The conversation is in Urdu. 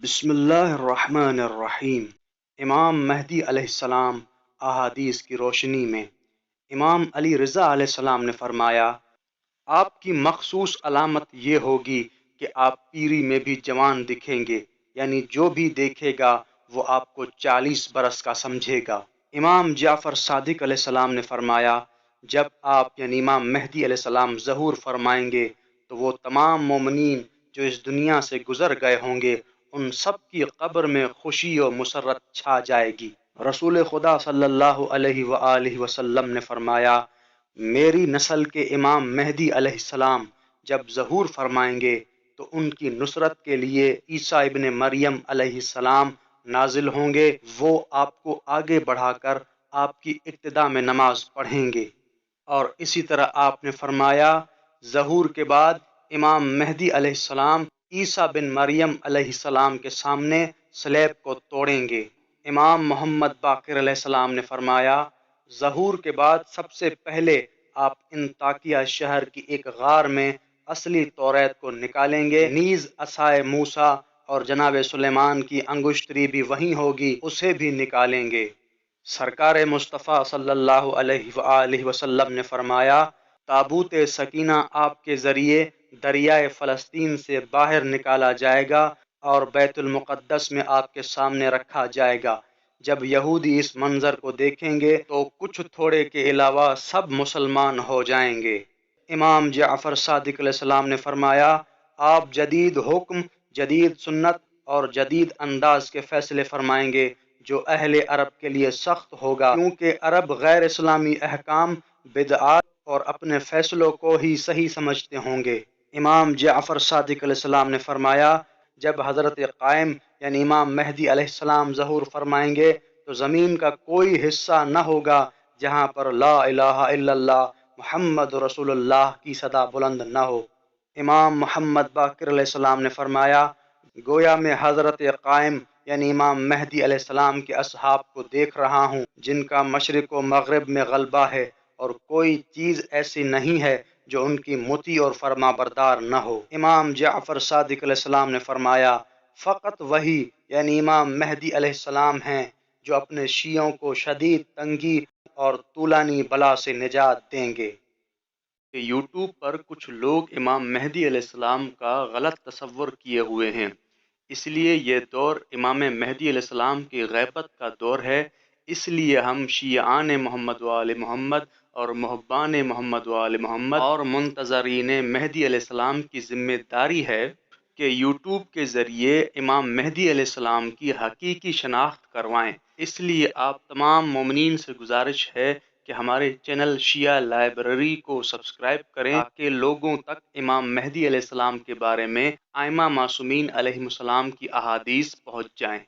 بسم اللہ الرحمن الرحیم۔ امام مہدی علیہ السلام احادیث کی روشنی میں امام علی رضا علیہ السلام نے فرمایا، آپ کی مخصوص علامت یہ ہوگی کہ آپ پیری میں بھی جوان دکھیں گے، یعنی جو بھی دیکھے گا وہ آپ کو 40 برس کا سمجھے گا۔ امام جعفر صادق علیہ السلام نے فرمایا، جب آپ یعنی امام مہدی علیہ السلام ظہور فرمائیں گے تو وہ تمام مومنین جو اس دنیا سے گزر گئے ہوں گے ان سب کی قبر میں خوشی و مسرت چھا جائے گی۔ رسول خدا صلی اللہ علیہ وآلہ وسلم نے فرمایا، میری نسل کے امام مہدی علیہ السلام جب ظہور فرمائیں گے تو ان کی نصرت کے لیے عیسیٰ ابن مریم علیہ السلام نازل ہوں گے، وہ آپ کو آگے بڑھا کر آپ کی ابتدا میں نماز پڑھیں گے۔ اور اسی طرح آپ نے فرمایا، ظہور کے بعد امام مہدی علیہ السلام عیسیٰ بن مریم علیہ السلام کے سامنے صلیب کو توڑیں گے۔ امام محمد باقر علیہ السلام نے فرمایا، ظہور کے بعد سب سے پہلے آپ انطاکیہ شہر کی ایک غار میں اصلی توریت کو نکالیں گے، نیز عصائے موسیٰ اور جناب سلیمان کی انگشتری بھی وہیں ہوگی، اسے بھی نکالیں گے۔ سرکار مصطفیٰ صلی اللہ علیہ وآلہ وسلم نے فرمایا، تابوت سکینہ آپ کے ذریعے دریائے فلسطین سے باہر نکالا جائے گا اور بیت المقدس میں آپ کے سامنے رکھا جائے گا۔ جب یہودی اس منظر کو دیکھیں گے تو کچھ تھوڑے کے علاوہ سب مسلمان ہو جائیں گے۔ امام جعفر صادق علیہ السلام نے فرمایا، آپ جدید حکم، جدید سنت اور جدید انداز کے فیصلے فرمائیں گے جو اہل عرب کے لیے سخت ہوگا، کیونکہ عرب غیر اسلامی احکام، بدعات اور اپنے فیصلوں کو ہی صحیح سمجھتے ہوں گے۔ امام جعفر صادق علیہ السلام نے فرمایا، جب حضرت قائم یعنی امام مہدی علیہ السلام ظہور فرمائیں گے تو زمین کا کوئی حصہ نہ ہوگا جہاں پر لا الہ الا اللہ محمد رسول اللہ کی صدا بلند نہ ہو۔ امام محمد باقر علیہ السلام نے فرمایا، گویا میں حضرت قائم یعنی امام مہدی علیہ السلام کے اصحاب کو دیکھ رہا ہوں جن کا مشرق و مغرب میں غلبہ ہے، اور کوئی چیز ایسی نہیں ہے جو ان کی مطیع اور فرما بردار نہ ہو۔ امام جعفر صادق علیہ السلام نے فرمایا، فقط وہی یعنی امام مہدی علیہ السلام ہیں جو اپنے شیعوں کو شدید تنگی اور طولانی بلا سے نجات دیں گے۔ یوٹیوب پر کچھ لوگ امام مہدی علیہ السلام کا غلط تصور کیے ہوئے ہیں، اس لیے یہ دور امام مہدی علیہ السلام کی غیبت کا دور ہے۔ اس لیے ہم شیعان محمد و آل محمد اور محبان محمد و آل محمد اور منتظرین مہدی علیہ السلام کی ذمہ داری ہے کہ یوٹیوب کے ذریعے امام مہدی علیہ السلام کی حقیقی شناخت کروائیں۔ اس لیے آپ تمام مومنین سے گزارش ہے کہ ہمارے چینل شیعہ لائبریری کو سبسکرائب کریں تاکہ لوگوں تک امام مہدی علیہ السلام کے بارے میں ائمہ معصومین علیہم السلام کی احادیث پہنچ جائیں۔